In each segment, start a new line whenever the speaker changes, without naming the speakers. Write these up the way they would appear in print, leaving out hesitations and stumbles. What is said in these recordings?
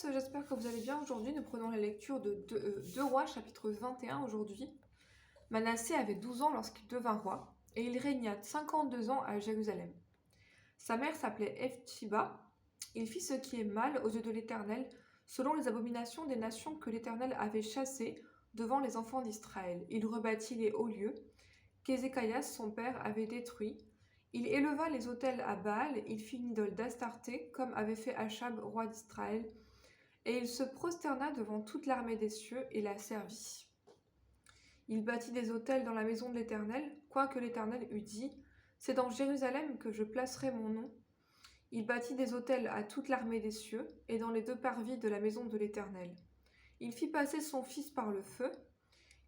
j'espère que vous allez bien. Aujourd'hui, nous prenons la lecture de 2 Rois, chapitre 21 aujourd'hui. Manassé avait 12 ans lorsqu'il devint roi, et il régna 52 ans à Jérusalem. Sa mère s'appelait Ephthiba. Il fit ce qui est mal aux yeux de l'Éternel, selon les abominations des nations que l'Éternel avait chassées devant les enfants d'Israël. Il rebâtit les hauts lieux qu'Ézéchias, son père, avait détruits. Il éleva les autels à Baal, il fit une idole d'Astarté, comme avait fait Achab, roi d'Israël, et il se prosterna devant toute l'armée des cieux et la servit. Il bâtit des autels dans la maison de l'Éternel, quoique l'Éternel eût dit « C'est dans Jérusalem que je placerai mon nom ». Il bâtit des autels à toute l'armée des cieux, et dans les 2 parvis de la maison de l'Éternel. Il fit passer son fils par le feu.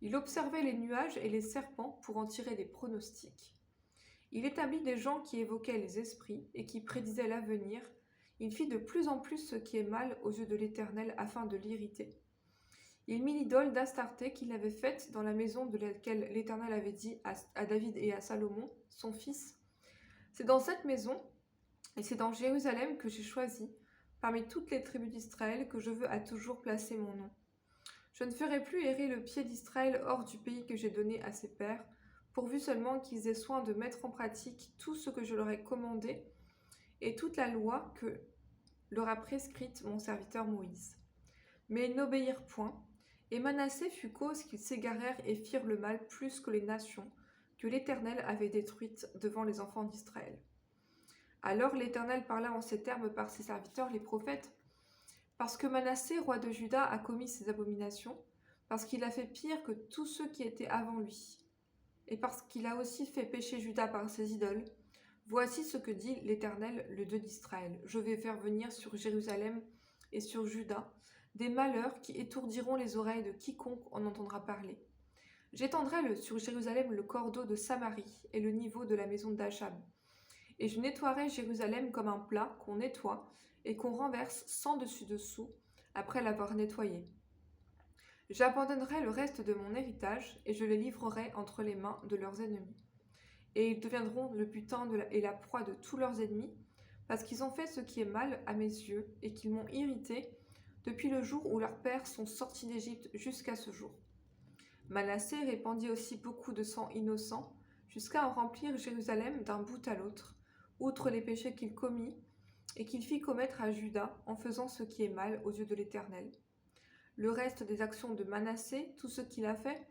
Il observait les nuages et les serpents pour en tirer des pronostics. Il établit des gens qui évoquaient les esprits et qui prédisaient l'avenir. Il fit de plus en plus ce qui est mal aux yeux de l'Éternel afin de l'irriter. Il mit l'idole d'Astarté qu'il avait faite dans la maison de laquelle l'Éternel avait dit à David et à Salomon, son fils. C'est dans cette maison et c'est dans Jérusalem que j'ai choisi, parmi toutes les tribus d'Israël, que je veux à toujours placer mon nom. Je ne ferai plus errer le pied d'Israël hors du pays que j'ai donné à ses pères, pourvu seulement qu'ils aient soin de mettre en pratique tout ce que je leur ai commandé et toute la loi que leur a prescrite mon serviteur Moïse. Mais ils n'obéirent point, et Manassé fut cause qu'ils s'égarèrent et firent le mal plus que les nations que l'Éternel avait détruites devant les enfants d'Israël. Alors l'Éternel parla en ces termes par ses serviteurs les prophètes. Parce que Manassé, roi de Juda, a commis ces abominations, parce qu'il a fait pire que tous ceux qui étaient avant lui, et parce qu'il a aussi fait pécher Juda par ses idoles, voici ce que dit l'Éternel, le Dieu d'Israël. Je vais faire venir sur Jérusalem et sur Juda des malheurs qui étourdiront les oreilles de quiconque en entendra parler. J'étendrai sur Jérusalem le cordeau de Samarie et le niveau de la maison d'Achab. Et je nettoierai Jérusalem comme un plat qu'on nettoie et qu'on renverse sans dessus-dessous après l'avoir nettoyé. J'abandonnerai le reste de mon héritage et je les livrerai entre les mains de leurs ennemis. Et ils deviendront le butin et la proie de tous leurs ennemis, parce qu'ils ont fait ce qui est mal à mes yeux et qu'ils m'ont irrité depuis le jour où leurs pères sont sortis d'Égypte jusqu'à ce jour. Manassé répandit aussi beaucoup de sang innocent, jusqu'à en remplir Jérusalem d'un bout à l'autre, outre les péchés qu'il commit, et qu'il fit commettre à Juda en faisant ce qui est mal aux yeux de l'Éternel. Le reste des actions de Manassé, tout ce qu'il a fait,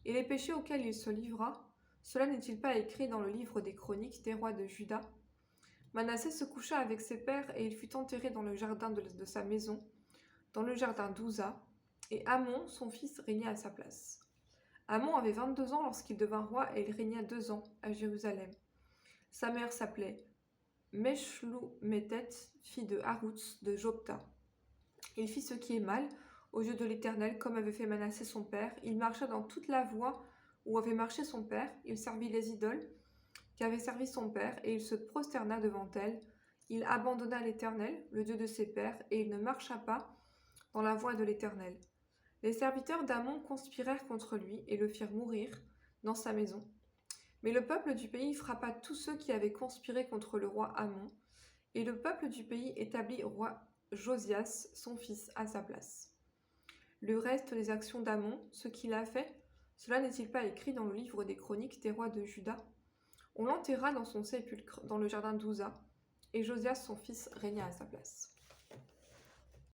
et les péchés auxquels il se livra, cela n'est-il pas écrit dans le livre des chroniques des rois de Juda? Manassé se coucha avec ses pères et il fut enterré dans le jardin de sa maison, dans le jardin d'Ouza, et Amon, son fils, régna à sa place. Amon avait 22 ans lorsqu'il devint roi et il régna 2 ans à Jérusalem. Sa mère s'appelait Meshloumétet, fille de Haroutz de Jopta. Il fit ce qui est mal aux yeux de l'Éternel, comme avait fait Manassé son père. Il marcha dans toute la voie où avait marché son père. Il servit les idoles qu'avait servi son père, et il se prosterna devant elles. Il abandonna l'Éternel, le Dieu de ses pères, et il ne marcha pas dans la voie de l'Éternel. Les serviteurs d'Amon conspirèrent contre lui et le firent mourir dans sa maison. Mais le peuple du pays frappa tous ceux qui avaient conspiré contre le roi Amon, et le peuple du pays établit roi Josias, son fils, à sa place. Le reste des actions d'Amon, ce qu'il a fait, cela n'est-il pas écrit dans le livre des chroniques des rois de Juda? On l'enterra dans son sépulcre, dans le jardin d'Ouza, et Josias, son fils, régna à sa place.